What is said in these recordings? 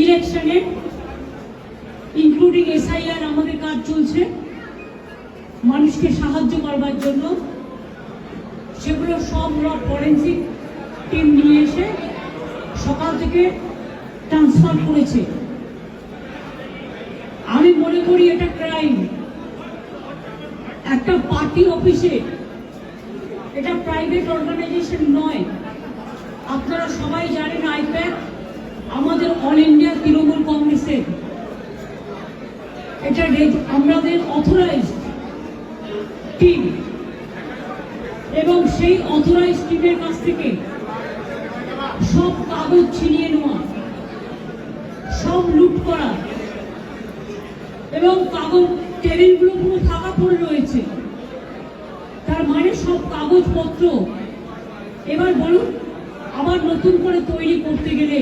ইলেকশনে including SIR আমাদের কাজ চলছে মানুষকে সাহায্য করবার জন্য। সেগুলো সব ফরেন্সিক টিম নিয়ে এসে সকাল থেকে ট্রান্সফার করেছে। আমি মনে করি এটা ক্রাইম। একটা পার্টি অফিসে, এটা প্রাইভেট অর্গানাইজেশন নয়। আপনারা সবাই জানেন আইপ্যাক আমাদের অল ইন্ডিয়া তৃণমূল কংগ্রেসের, এটা আমাদের অথরাইজড টিম, এবং সেই অথরাইজড টিমের কাছ থেকে সব কাগজ ছিনিয়ে নেওয়া, সব লুট করা, এবং কাগজ টেবিলগুলো পুরো ফাঁকা পড়ে রয়েছে। তার মানে সব কাগজপত্র এবার বলুন আবার নতুন করে তৈরি করতে গেলে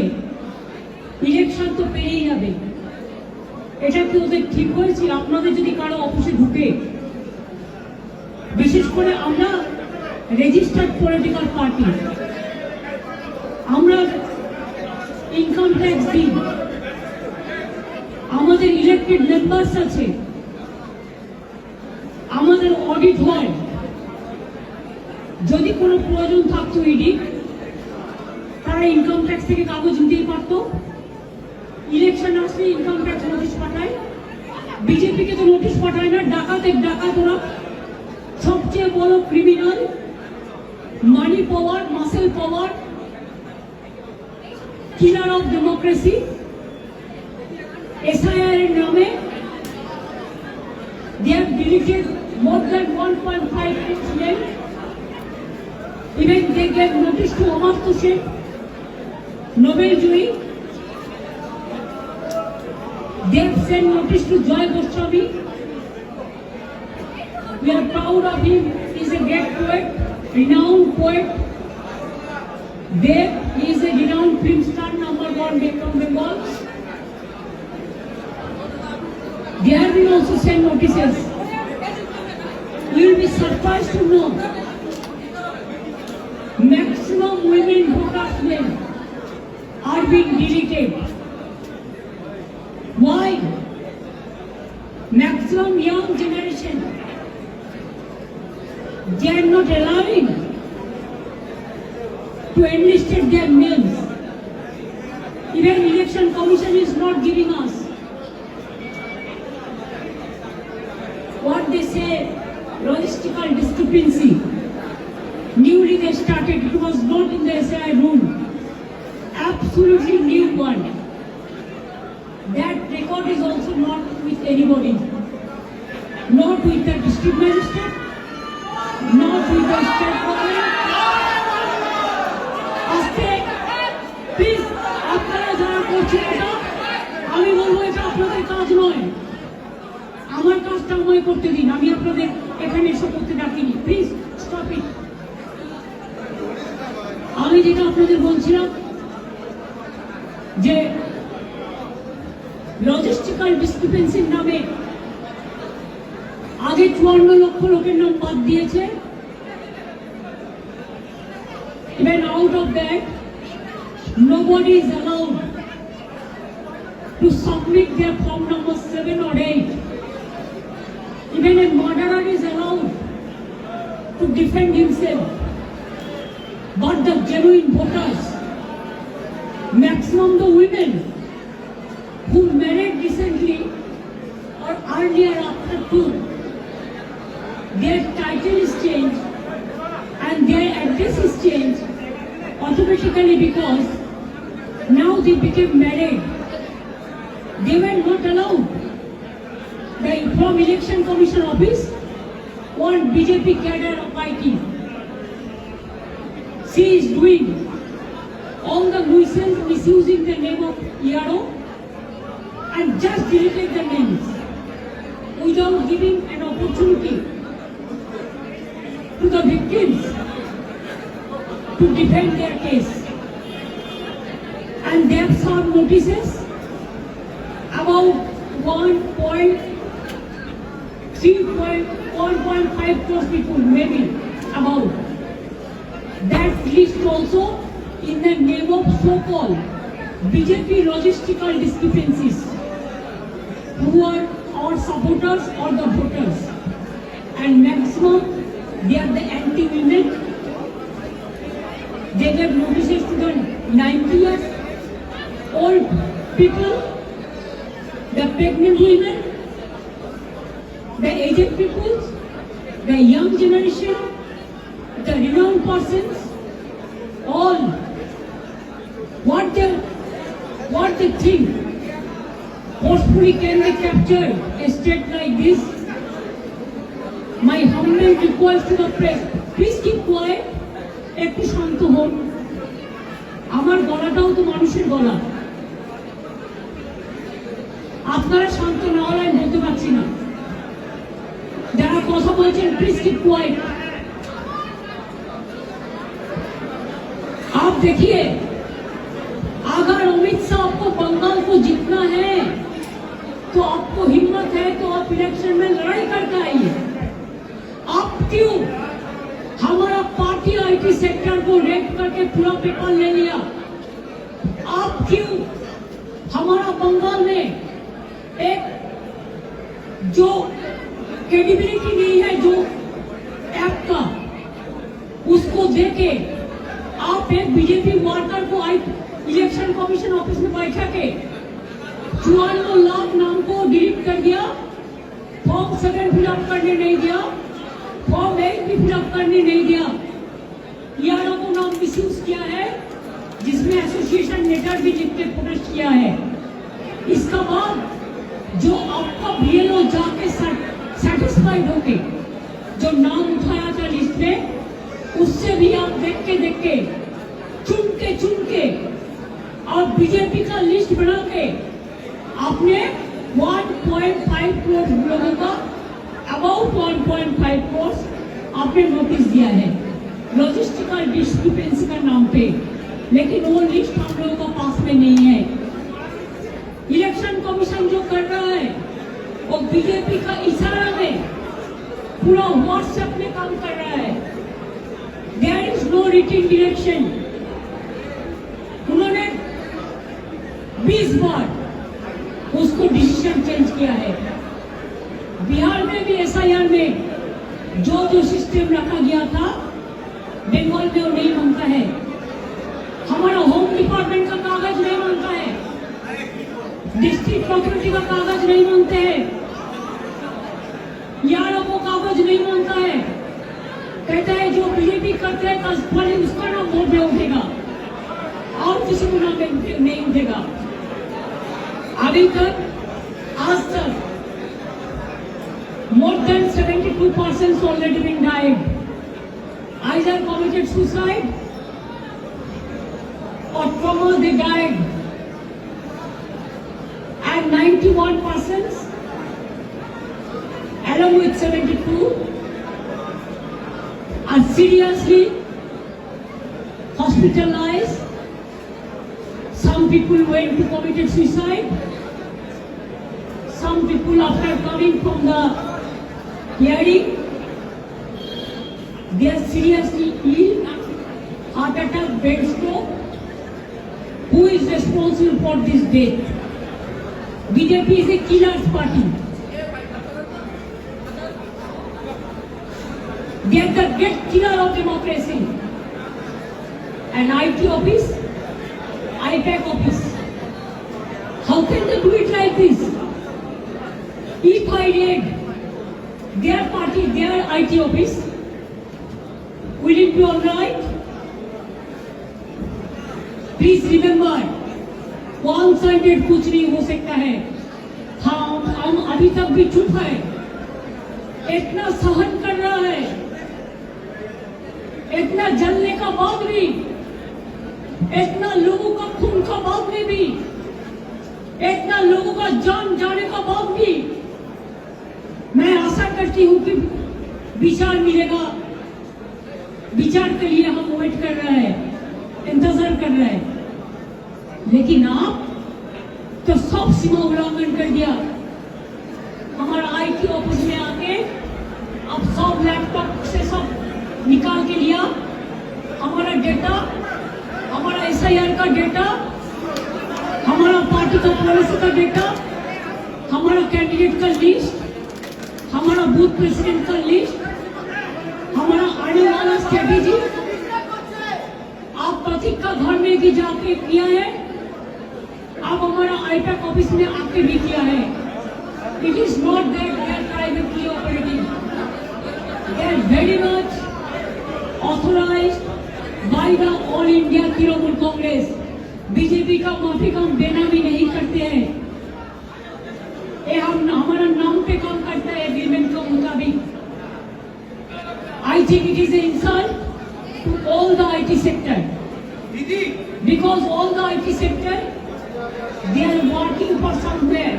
ইলেকশন তো পেরিয়ে যাবে। এটা কি ওদের ঠিক হয়েছে? আপনাদের যদি কারো অফিসে ঢুকে, বিশেষ করে আমরা রেজিস্টার্ড পলিটিক্যাল পার্টি, আমরা ইনকাম ট্যাক্স দিই, আমাদের ইলেক্টেড মেম্বার্স আছে, আমাদের অডিট হয়। যদি কোনো প্রয়োজন থাকতো ইডি, তারা ইনকাম ট্যাক্স থেকে কাগজ নিতেই পারত। ইলেকশন আসলে ইনকাম ট্যাক্স নোটিশ পাঠায়, বিজেপিকে তো নোটিশ পাঠায় না। ডাকাত ওরা সবচেয়ে বড় criminal, money power, muscle power, killer of democracy. SIR এর নামে they have deleted more than 1.5 million. Even they gave notice to Amartya Sen, Nobel Juri. They have sent notice to Joy Goswami. We are proud of him. He is a great poet, renowned poet. He is a renowned film star, #1 from Bengal. They have been also sent notices. You will be surprised to know maximum women voters are being deleted. Why? Maximum young generation, they are not allowing to enlist their names. Even election commission is not giving us what they say, logistical discrepancy. Newly they started, it was not in the SI rule. Absolutely new one. That record is also not with anybody. Not with the district magistrate, not with the state government. Please, আপনারা যারা করছেন এটা, আমি বলবো এটা আপনাদের কাজ নয়। আমার কাজটা আমায় করতে দিন, আমি আপনাদের এখানে এসে করতে ডাকিনি। Please stop it. আমি যেটা আপনাদের বলছিলাম যে লজিস্টিক্যাল ডিসক্রিপেন্সির নামে আগে 54 লক্ষ লোকের নাম বাদ দিয়েছে। Even out of that, nobody is allowed to submit their form number 7 or 8. Even a murderer is allowed to defend himself. But the genuine voters, maximum the women who married recently or earlier after 2, their title is changed and their address is changed automatically because now they became married. They were not allowed. From Election Commission office, one BJP cadre of IT, she is doing all the nuisance, misusing the name of ERO and just deleted the names without giving an opportunity to the victims to defend their case. And they have served notices about 1.5 crore people, maybe about. That list also in the name of so-called BJP logistical discrepancies, who are our supporters or the voters, and maximum they are the anti-women. They gave notices to the 90 years old people, the pregnant women, the aged people, the young generation, the renowned persons, all. What they think forcefully can be captured a state like this. My humble request to the press, please keep quiet. একটু শান্ত হন, আমার গলাটাও তো মানুষের গলা, আপনারা শান্ত না হলে আমি বলতে পারছি না। যারা কথা বলছেন প্লিজ কিপ কোয়াইট। आप देखिए, अगर अमित शाह आपको बंगाल को जीतना है तो आपको हिम्मत है तो आप इलेक्शन में लड़ाई करके आइए। आप क्यों हमारा पार्टी आईटी सेक्टर को रेड करके पूरा पेपर ले लिया? आप क्यों हमारा बंगाल में एक जो क्रेडिबिलिटी नहीं है जो ऐप का, उसको देके आप एक बीजेपी वर्कर को इलेक्शन कमीशन ऑफिस में बैठा के 54 लाख नाम को डिलीट कर दिया, फॉर्म 7 फिलअप करने नहीं दिया, फॉर्म 8 भी फिलअप करने नहीं दिया, यारों को नाम मिसयूज किया है, जिसमें एसोसिएशन लेटर भी लिख के प्रोटेस्ट किया है। इसका बाद जो आपका बीएलओ जाके सेटिस्फाइड होके जो नाम उठाया था लिस्ट में, उससे भी आप देख के चुन के और बीजेपी का लिस्ट बना के आपने 1.5 करोड़ लोगों का अबाउट 1.5 करोड़ आपने नोटिस दिया है लॉजिस्टिकल डिस्क्रिपेंसी का नाम पे, लेकिन वो लिस्ट हम लोगों का पास में नहीं है। इलेक्शन कमीशन जो कर रहा है वो बीजेपी का इशारा में पूरा व्हाट्सएप में काम कर रहा है। There is no written direction. उन्होंने 20 बार उसको डिसीजन चेंज किया है। बिहार में भी एसआईआर में जो सिस्टम रखा गया था बंगाल में वो नहीं मानता है। हमारा होम डिपार्टमेंट का कागज नहीं मानता है, डिस्ट्रिक्ट प्रॉपर्टी का कागज नहीं मानते हैं, यारों को कागज नहीं मानता है। कहता है जो बीजेपी करते हैं पहले उसका नाम वोट में उठेगा और किसी को नाम नहीं उठेगा। अभी तक आज तक more than 72% already been died, either committed suicide or trauma they died, and 91% along with 72 are seriously hospitalized. Some people went to committed suicide. Some people after coming from the hearing, they are seriously ill, heart attack, brain stroke. Who is responsible for this death? BJP is a killer's party. They are the great killer of democracy. An IT office, IPAC office. How can they do it like this? If I read their party, their IT office, will it be all right? Please remember, one-sided कुछ नहीं हो सकता है। हम अभी तक भी चुप है, इतना सहन कर रहा है, इतना जलने का बाद भी, इतना लोगों का खून का बाद में भी, इतना लोगों का जान जाने का बाद भी मैं आशा करती हूँ कि विचार मिलेगा। विचार के लिए हम वेट कर रहे हैं, इंतजार कर रहे हैं, लेकिन आप तो सब सीमा उल्लंघन कर दिया। हमारा आईटी ऑफिस में आके अब सब लैपटॉप से सब निकाल के लिया, हमारा डेटा, हमारा एसआईआर का डेटा हमारा पार्टी का पॉलिसी का डेटा, हमारा कैंडिडेट का लिस्ट, हमारा बूथ प्रेसिडेंट का लिस्ट, हमारा आने वाला स्ट्रेटेजी आप प्रतीक का घर में भी जाके किया है, आप हमारा आईपैक ऑफिस में आके भी किया है। It is not that they are privately operating, they are very much authorised by the all India Trinamool Congress. BJP का माफी का हम बेनामी नहीं करते हैं, ये हम हमारा नाम पे काम करता है एग्रीमेंट के मुताबिक। I think it is an insult to all the IT sector, because all the IT sector they are working for somewhere,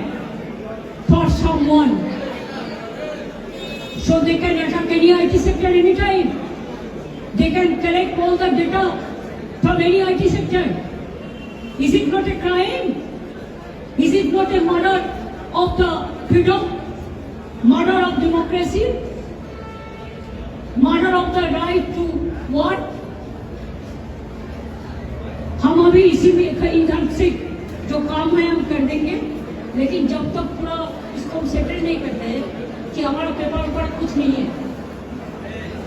for someone, so they can attack any IT sector anytime. They can collect all the data from any IT sector. Is it not a crime? Is it not a murder of the freedom, murder of democracy, murder of the right to what? हम अभी इसी में इधर से जो काम है हम कर देंगे, लेकिन जब तक पूरा इसको हम सेटल नहीं करते हैं कि हमारा पेपर ऊपर कुछ नहीं है,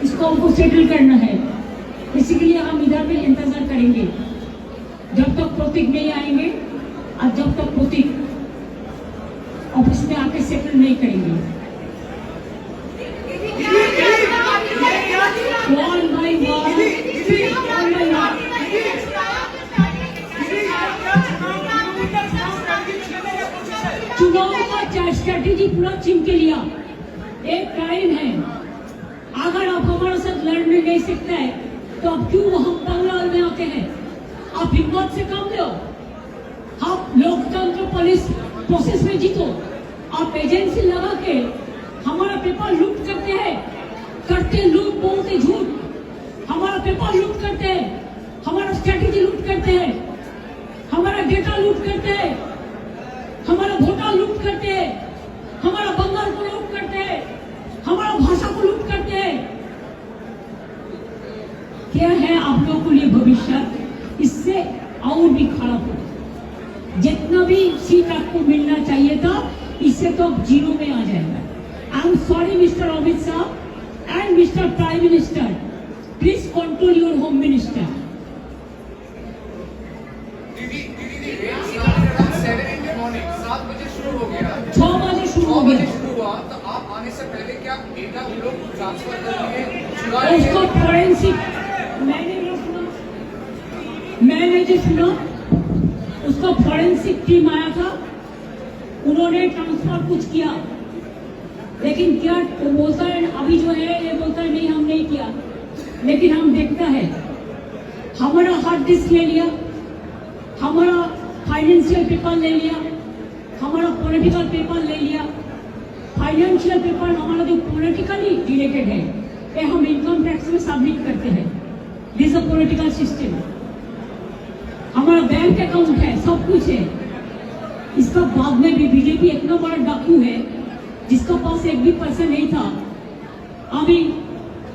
इसको हमको सेटल करना है, इसी के लिए हम इधर में इंतजार करेंगे जब तक प्रतीक नहीं आएंगे और जब तक प्रतीक ऑफिस में आके सेटल नहीं करेंगे। One by one, चुनाव का स्ट्रेटेजी पूरा छीन के लिया, एक क्राइम है। अगर आप हमारे साथ लड़ने नहीं सकते हैं तो आप क्यों हम बंगाल में आते हैं? आप हिम्मत से काम लो, आप लोकतंत्र पुलिस प्रोसेस में जीतो। आप एजेंसी लगा के हमारा पेपर लूट करते हैं, करते लूट, बोलते झूठ, हमारा पेपर लूट करते हैं, हमारा स्ट्रेटेजी लूट करते हैं, हमारा डेटा लूट करते हैं, हमारा वोटर लूट करते हैं, हमारा बंगाल को लूट करते हैं, हमारा भाषा को लूट करते हैं। क्या है आप लोगों के लिए भविष्य? इससे और भी खराब हो। जितना भी सीट आपको मिलना चाहिए था, इससे तो अब जीरो में आ जाएगा। I am sorry mister Amit Shah and mister prime minister, please control your home minister. 7 बजे शुरू हो गया, 6 बजे शुरू हो गया। शुरू हुआ तो आप आने से पहले क्या डेटा वो लोग ट्रांसफर करके चुरा उसको फॉरेंसिक, मैंने जो सुना उसका फॉरेंसिक टीम आया था, उन्होंने ट्रांसफर कुछ किया, लेकिन क्या वो बोलता है अभी जो है ये बोलता है नहीं हम नहीं किया, लेकिन हम देखता है हमारा हार्ड डिस्क ले लिया, हमारा फाइनेंशियल पेपर ले लिया, हमारा पॉलिटिकल पेपर ले लिया। फाइनेंशियल पेपर हमारा जो पॉलिटिकली रिलेटेड है ये हम इनकम टैक्स में सबमिट करते हैं, दिस अ पॉलिटिकल सिस्टम। हमारा बैंक अकाउंट है, सब कुछ है। इसका बाद में भी बीजेपी इतना बड़ा डाकू है जिसका पास एक भी पैसा नहीं था, अभी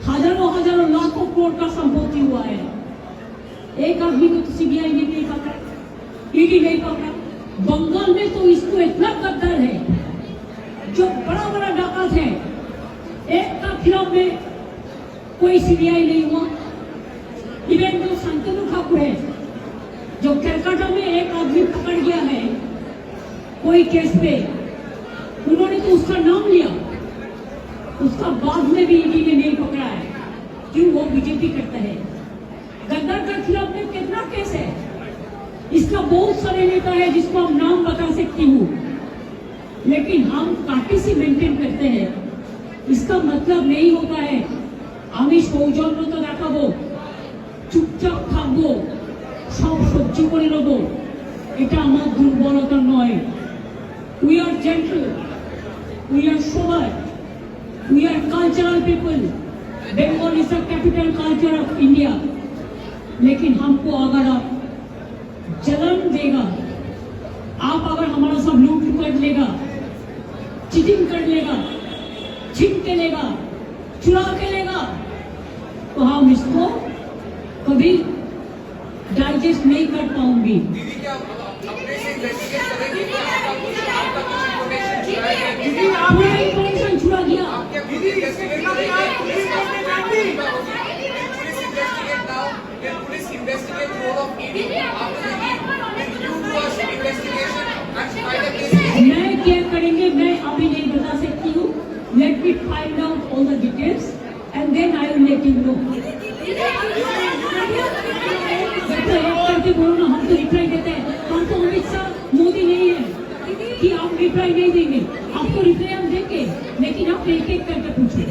हजारों हजारों लाखों करोड़ का संपत्ति हुआ है। एक आदमी को तो सीबीआई ने नहीं पकड़ा, ईडी नहीं पकड़ा। बंगाल में तो इसको इतना गद्दार है, जो बड़ा बड़ा डाकत है, एक का खिलाफ में कोई सीबीआई नहीं हुआ। इवन जो शांतनु ठाकुर है, जो कलकत्ता में एक आदमी पकड़ गया है कोई केस पे, उन्होंने तो उसका नाम लिया, उसका बाद में भी ईडी ने नहीं पकड़ा है। क्यों? वो बीजेपी करता है। गद्दार के खिलाफ में कितना केस है, इसका बहुत सारे नेता है जिसको हम नाम बता सकती हूँ, लेकिन हम पार्टी से मेंटेन करते हैं। इसका मतलब नहीं होता है আমি সৌজন্যতা দেখাবো, চুপচাপ থাকবো, সব সহ্য করে নেব, এটা আমার দুর্বলতা নয়। We are gentle, we are sober, we are cultural people. Bengal is the capital culture of India. लेकिन हमको अगर आप जलन देगा, आप अगर हमारा सब लूट कर लेगा, चीटिंग कर लेगा, छीन के लेगा, चुरा के लेगा, तो हम इसको कभी डाइजेस्ट नहीं कर पाऊंगी। दीदी क्या अपने से इन्वेस्टिगेट करेंगे कि आपका कुछ इन्फॉर्मेशन चुराया गया है? पूरा इंफॉर्मेशन छुड़ा गया। आप क्या खुद इन्वेस्टिगेट करेंगे? पुलिस का investigate now. Will police investigate the role of ED after the leak? Will you do a investigation and find a case? मैं क्या करेंगे मैं अभी नहीं बता सकती हूँ। Let me find out all the details and then I will let you know. देखो एक करके बोलो ना, हम तो रिप्लाई देते हैं। हम तो अमित शाह मोदी नहीं है कि आप रिप्लाई नहीं देंगे। आपको रिप्लाई हम देंगे, लेकिन आप एक एक करके पूछिए।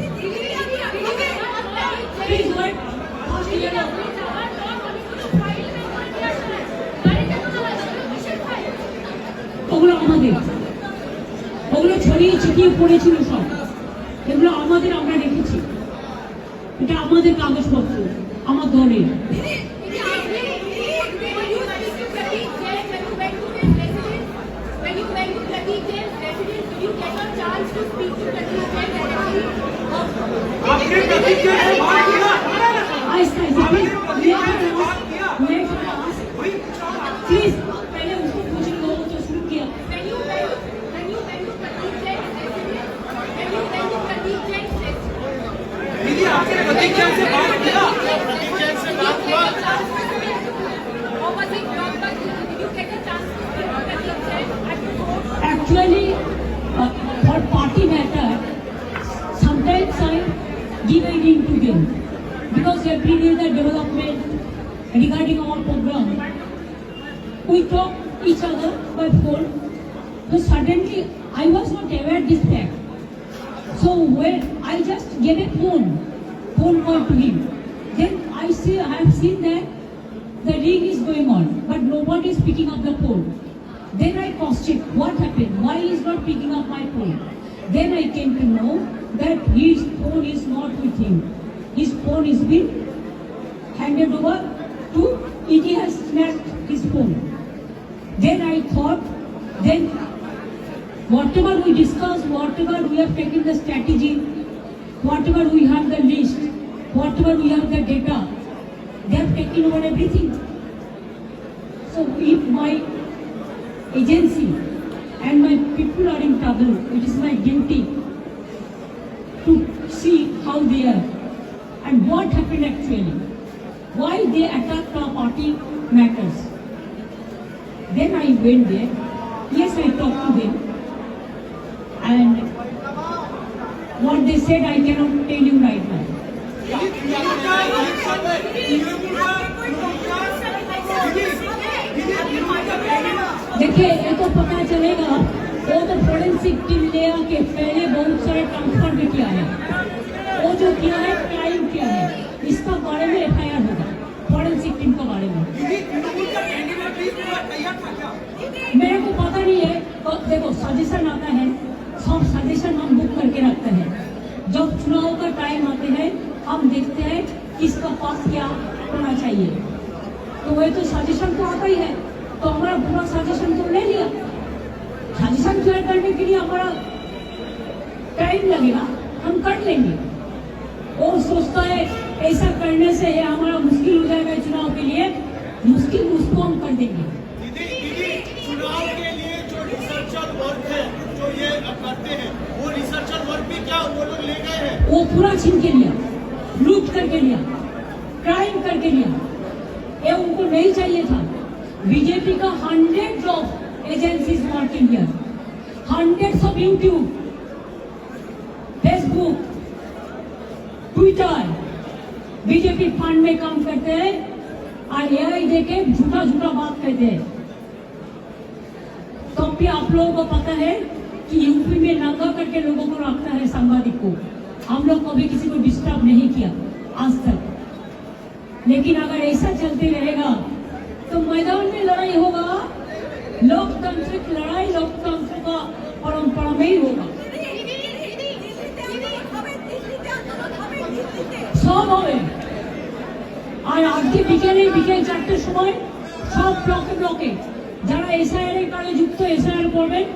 Please wait. ওগুলো আমাদের, ওগুলো ছড়িয়ে ছিটিয়ে পড়েছিল সব, এগুলো আমাদের, আমরা রেখেছি। এটা আমাদের কাগজপত্র, আমার দলের। प्लीज पहले उसको पूछ लो तो शुरू किया। दीदी आपने प्रतीक जैन से बात किया? Actually, for party matter, sometimes I give a link to them because every day the development regarding our program, we talk each other by phone. So suddenly I was not aware this fact. So when I just gave a phone call to him, then I have seen that the ring is going on, but nobody is picking up the phone. Then I cross-checked what happened, why he is not picking up my phone. Then I came to know that his phone is not with him. His phone is been handed over to ED has snatched his phone. Then I thought, then whatever we discussed, whatever we have taken the strategy, whatever we have the list, whatever we have the data, they have taken over everything. So if my agency and my people are in trouble, it is my duty to see how they are and what happened actually, why they attacked our party matters. Then I went there, yes, I talked to them, and what they said I cannot tell you right now. देखिए ये तो पता चलेगा, वो तो forensic team ले आके पहले बहुत सारे ट्रांसफर भी किया है, वो जो किया है क्राइम किया है, इसका बारे में FIR होगा फोरेंसिक टीम के बारे में। मेरे को पता नहीं है, तो देखो सजेशन आता है, सब सजेशन हम बुक करके रखते हैं। जब चुनाव का टाइम आते हैं हम देखते हैं किसका पास क्या होना चाहिए, तो वही तो सजेशन तो आता ही है, तो हमारा पूरा सजेशन तो ले लिया। सजेशन क्लियर करने के लिए हमारा टाइम लगेगा, हम कर लेंगे। और सोचता है ऐसा करने से ये हमारा मुश्किल हो जाएगा चुनाव के लिए, मुश्किल उसको हम कर देंगे। दीदी चुनाव के लिए जो रिसर्चर वर्क है जो ये करते हैं, वो रिसर्चर वर्क भी क्या वो लोग ले गए हैं? वो पूरा छीन के लिया, लूट करके लिया, क्राइम करके लिया, ये उनको नहीं चाहिए था। बीजेपी का 100 of agencies working here, 100 of YouTube, Facebook, Twitter, BJP fund में काम करते हैं और AI देके झूठा झूठा बात कहते हैं। तो भी आप लोगों को पता है कि यूपी में नंगा करके लोगों को रखता है सांबादिक को। हम लोग कभी किसी को डिस्टर्ब नहीं किया आज तक, लेकिन अगर ऐसा चलते रहेगा तो मैदान में लड़ाई होगा, लोकतांत्रिक लड़ाई लोकतंत्र का परंपरा में ही होगा। सब হবে। আর আজকে বিকেল 4টের সময় সব ব্লকে যারা SIR এর কাজে যুক্ত SIR করবেন,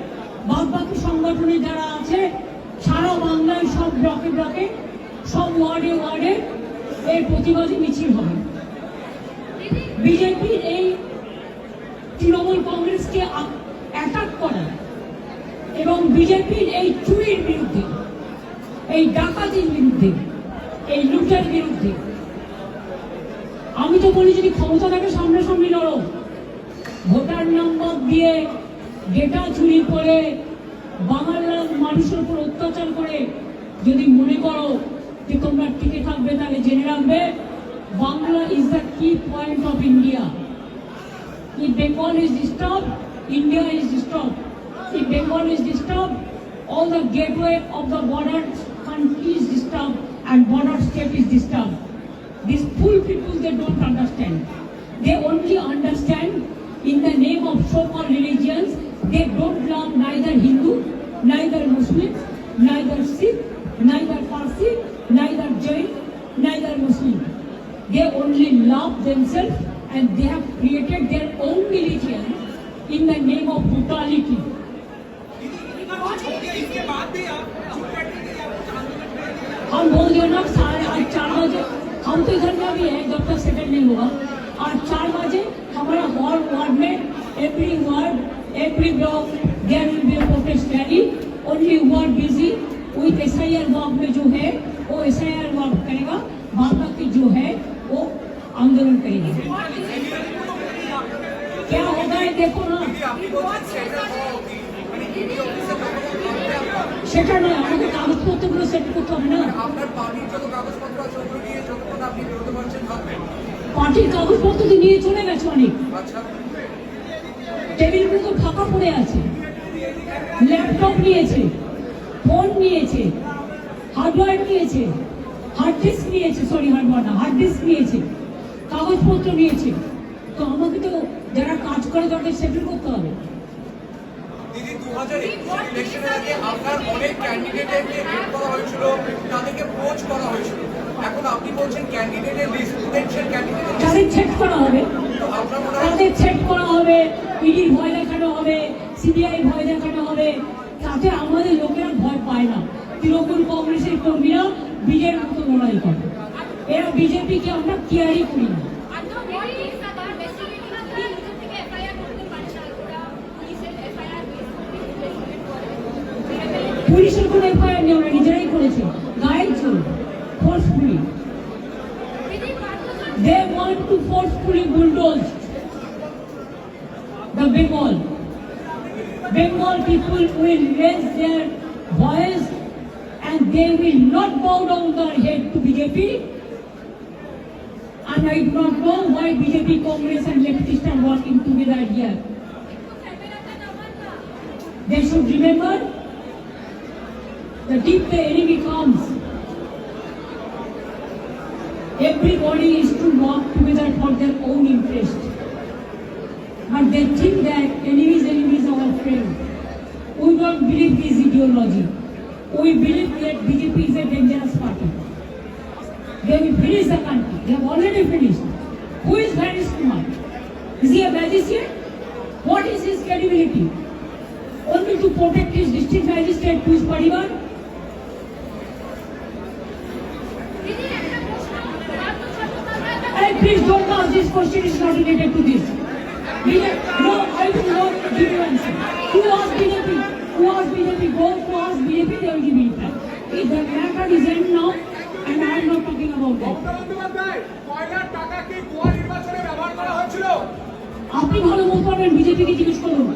বাদ বাকি সংগঠনে যারা আছে সারা বাংলায় সব ব্লকে সব ওয়ার্ডে এই প্রতিবাদী মিছিল হবে। বিজেপির এই তৃণমূল কংগ্রেসকে অ্যাটাক করা এবং বিজেপির এই চুরির বিরুদ্ধে, এই ডাকাতির বিরুদ্ধে, এই লুটের বিরুদ্ধে। আমি তো বলি যদি ক্ষমতা থাকে সামনাসামনি লড়ো। ভোটার নম্বর দিয়ে ডেটা চুরি করে বাংলার মানুষের উপর অত্যাচার করে যদি মনে করো যে তোমরা টিকে থাকবে, তাহলে জেনে রাখবে বাংলা ইজ দ্য কি point of India. If Bengal is disturbed, India is disturbed. If Bengal is disturbed, all the gateway of the border country is disturbed and border state is disturbed. These fool people, they don't understand. They only understand in the name of so-called religions. They don't love neither Hindu, neither Muslims, neither Sikh, neither Parsi, neither Jain, neither Muslim. They only love themselves and they have created their own religion in the name of brutality. हम बोल दिया ना साढ़े 4 बजे, हम तो इधर में भी हैं जब तक सेटल नहीं होगा। और 4 बजे हमारा हॉल वार्ड में every block there will be a protest rally. Only ward busy with SIR work में जो है वो SIR वर्क करेगा, बाकी जो है वो आंदोलन करेगी। क्या होगा है देखो ना। সেটা নয়, আমাকে কাগজপত্রগুলো সেট করতে হবে না। আপনার পার্টির যত কাগজপত্র আছে ওগুলো নিয়ে যতক্ষণ আপনি বিরোধী মঞ্চে থাকবেন। পার্টির কাগজপত্র তো নিয়ে চলে গেছে অনেক, আচ্ছা, টেবিলগুলো তো ফাঁকা পড়ে আছে। ল্যাপটপ নিয়েছে, ফোন নিয়েছে, হার্ডওয়্যার নিয়েছে, হার্ড ডিস্ক নিয়েছে, সরি হার্ডওয়্যার না, হার্ড ডিস্ক নিয়েছে, কাগজপত্র নিয়েছে। তো আমাকে তো যারা কাজ করে তাদের সেটেল করতে হবে। দিদি 2021 ইলেকশনের আগে আপনার অনেক ক্যান্ডিডেটকে রেড করা হয়েছিল, তাদেরকে পোচ করা হয়েছিল। এখন আপনি বলছেন ক্যান্ডিডেটের লিস্ট, পোটেনশিয়াল ক্যান্ডিডেট তাদের চেক করা হবে, তো আপনার মনে হয় তাদের চেক করা হবে, ইডি ভয় দেখানো হবে, সিবিআই ভয় দেখানো হবে। তাতে আমাদের লোকেরা ভয় পায় না। তৃণমূল কংগ্রেসের কর্মীরা বিজেপির মতো লড়াই করে। এরা বিজেপিকে আমরা কেয়ারই করি না। পুলিশের কোনো এফআইআর নেই, ওরা নিজেরাই করেছে, গায়ের জোর, forcefully. They want to forcefully bulldoze the Bengal. Bengal people will raise their voice and they will not bow down their head to BJP. And I do not know why BJP, Congress and leftists are working together here. They should remember that if the enemy comes, everybody is to work together for their own interest. But they think that enemy is our friend. We don't believe this ideology. We believe that BJP is a dangerous party. They will finish the country. They have already finished. Who is Harish Kumar? Is he a magician? What is his credibility? Only to protect his district magistrate to his parivar? Please don't ask this question, is not related to this. No, I will not give you answer. Who asked BJP? Who asked BJP? Go to ask BJP, they will give you reply. If the matter is end now, and I am not talking about that. আপনি ভালো বলতে পারবেন, বিজেপিকে জিজ্ঞেস করুন।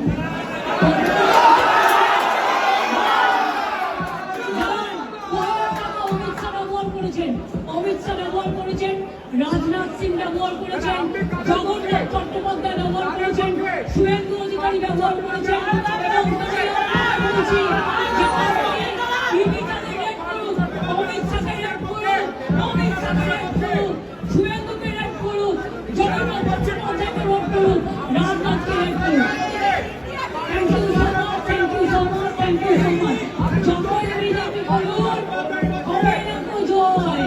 অমিত শাহ ব্যবহার করেছেন, রাজনাথ সিং ব্যবহার করেছেন, জগন্নাথ চট্টোপাধ্যায় ব্যবহার করেছেন, শুভেন্দু অধিকারী ব্যবহার করেছেন, এবং অমিত শাহকে রেড করুন, অমিত শাহকে রেড করুন, শুভেন্দুকে রেড করুন, জগন্নাথ চট্টোপাধ্যায়কে রেড করুন, রাজনাথকে রেড করুন। Thank you so much, thank you so much, thank you so much. জয় বিজেপি বলুন, হবে না তো জয়।